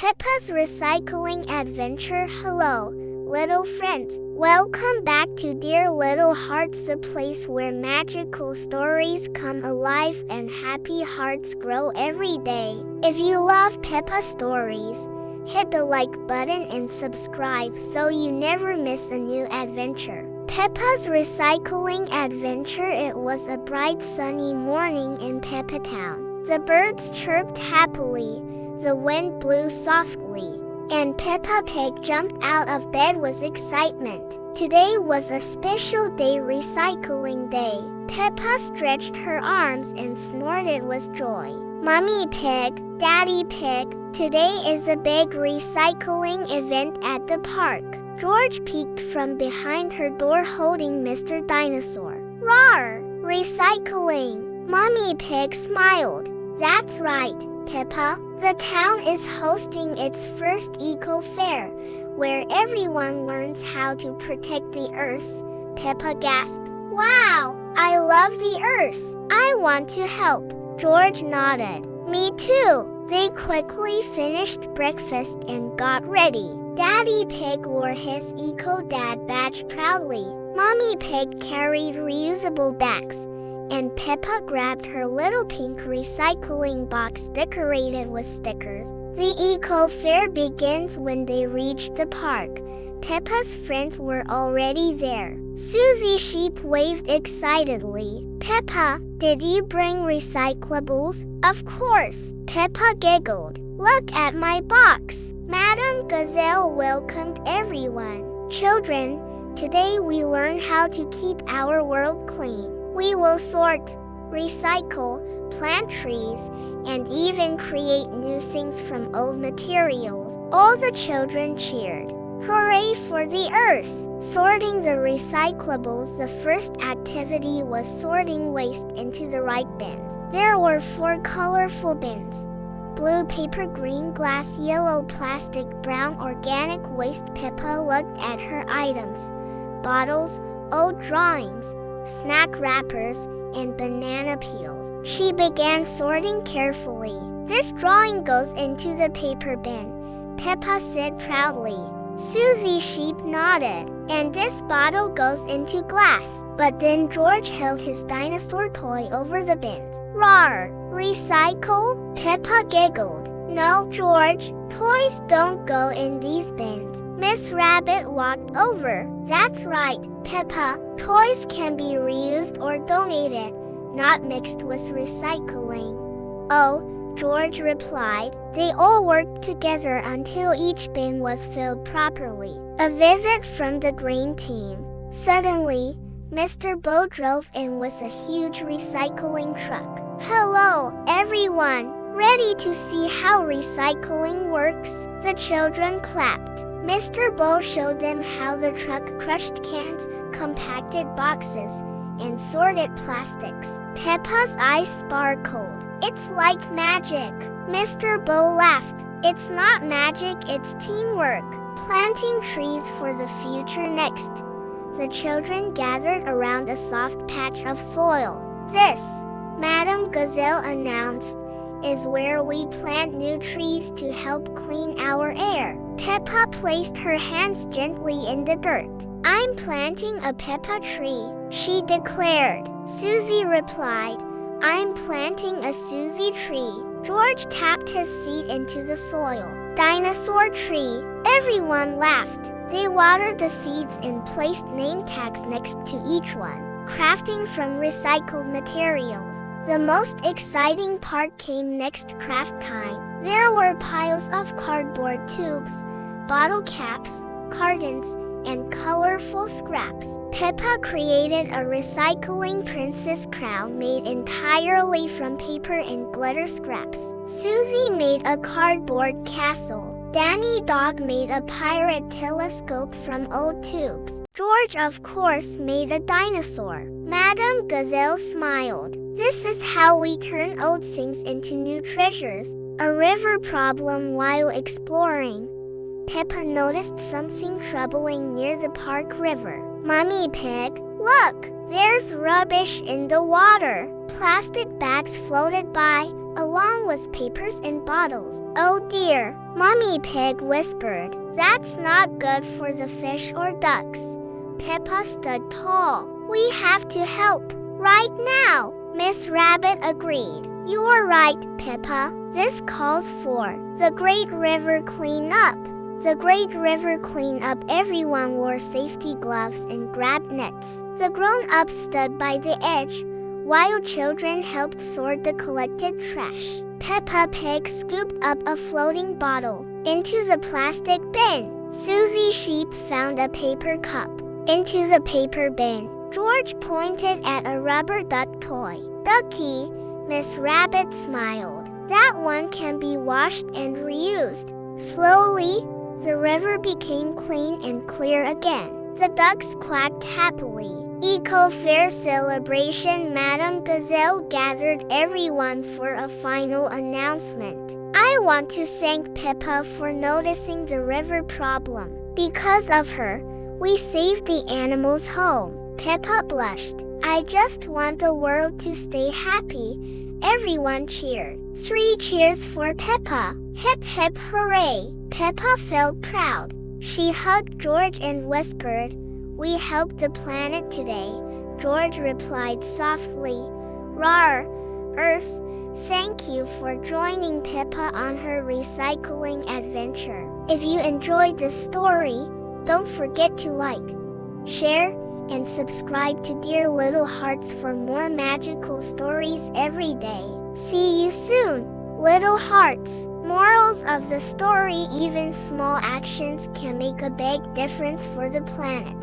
Peppa's Recycling Adventure. Hello, little friends. Welcome back to Dear Little Hearts, a place where magical stories come alive and happy hearts grow every day. If you love Peppa stories, hit the like button and subscribe so you never miss a new adventure. Peppa's Recycling Adventure. It was a bright sunny morning in Peppa Town. The birds chirped happily, the wind blew softly, and Peppa Pig jumped out of bed with excitement. Today was a special day, recycling day. Peppa stretched her arms and snorted with joy. Mummy Pig, Daddy Pig, today is a big recycling event at the park. George peeked from behind her door holding Mr. Dinosaur. Roar! Recycling! Mummy Pig smiled. That's right, Peppa. The town is hosting its first eco-fair, where everyone learns how to protect the earth. Peppa gasped. Wow! I love the earth. I want to help. George nodded. Me too. They quickly finished breakfast and got ready. Daddy Pig wore his Eco-Dad badge proudly. Mummy Pig carried reusable bags, and Peppa grabbed her little pink recycling box decorated with stickers. The eco-fair begins when they reach the park. Peppa's friends were already there. Susie Sheep waved excitedly. Peppa, did you bring recyclables? Of course, Peppa giggled. Look at my box. Madam Gazelle welcomed everyone. Children, today we learn how to keep our world clean. We will sort, recycle, plant trees, and even create new things from old materials. All the children cheered. Hooray for the earth! Sorting the recyclables. The first activity was sorting waste into the right bins. There were 4 colorful bins: blue paper, green glass, yellow plastic, brown organic waste. Peppa looked at her items: bottles, old drawings, snack wrappers, and banana peels. She began sorting carefully. This drawing goes into the paper bin, Peppa said proudly. Susie Sheep nodded. And this bottle goes into glass. But then George held his dinosaur toy over the bins. Roar! Recycle? Peppa giggled. No, George, toys don't go in these bins. Miss Rabbit walked over. That's right, Peppa. Toys can be reused or donated, not mixed with recycling. Oh, George replied. They all worked together until each bin was filled properly. A visit from the green team. Suddenly, Mr. Bo drove in with a huge recycling truck. Hello, everyone. Ready to see how recycling works? The children clapped. Mr. Bo showed them how the truck crushed cans, compacted boxes, and sorted plastics. Peppa's eyes sparkled. It's like magic. Mr. Bo laughed. It's not magic, it's teamwork. Planting trees for the future next. The children gathered around a soft patch of soil. This, Madam Gazelle announced, is where we plant new trees to help clean our air. Peppa placed her hands gently in the dirt. I'm planting a Peppa tree, she declared. Susie replied, I'm planting a Susie tree. George tapped his seed into the soil. Dinosaur tree. Everyone laughed. They watered the seeds and placed name tags next to each one. Crafting from recycled materials. The most exciting part came next, craft time. There were piles of cardboard tubes, bottle caps, cartons, and colorful scraps. Peppa created a recycling princess crown made entirely from paper and glitter scraps. Susie made a cardboard castle. Danny Dog made a pirate telescope from old tubes. George, of course, made a dinosaur. Madam Gazelle smiled. This is how we turn old things into new treasures. A river problem. While exploring, Peppa noticed something troubling near the park river. Mummy Pig, look! There's rubbish in the water. Plastic bags floated by, along with papers and bottles. Oh dear, Mommy Pig whispered. That's not good for the fish or ducks. Peppa stood tall. We have to help. Right now, Miss Rabbit agreed. You are right, Peppa. This calls for the Great River Cleanup. The Great River Cleanup. Everyone wore safety gloves and grabbed nets. The grown-ups stood by the edge, while children helped sort the collected trash. Peppa Pig scooped up a floating bottle into the plastic bin. Susie Sheep found a paper cup into the paper bin. George pointed at a rubber duck toy. Ducky, Miss Rabbit smiled. That one can be washed and reused. Slowly, the river became clean and clear again. The ducks quacked happily. Eco-Fair celebration. Madame Gazelle gathered everyone for a final announcement. I want to thank Peppa for noticing the river problem. Because of her, we saved the animals' home. Peppa blushed. I just want the world to stay happy. Everyone cheered. 3 cheers for Peppa. Hip hip hooray. Peppa felt proud. She hugged George and whispered, We helped the planet today. George replied softly, Rawr, Earth, thank you for joining Peppa on her recycling adventure. If you enjoyed this story, don't forget to like, share, and subscribe to Dear Little Hearts for more magical stories every day. See you soon, little hearts. Morals of the story: even small actions can make a big difference for the planet.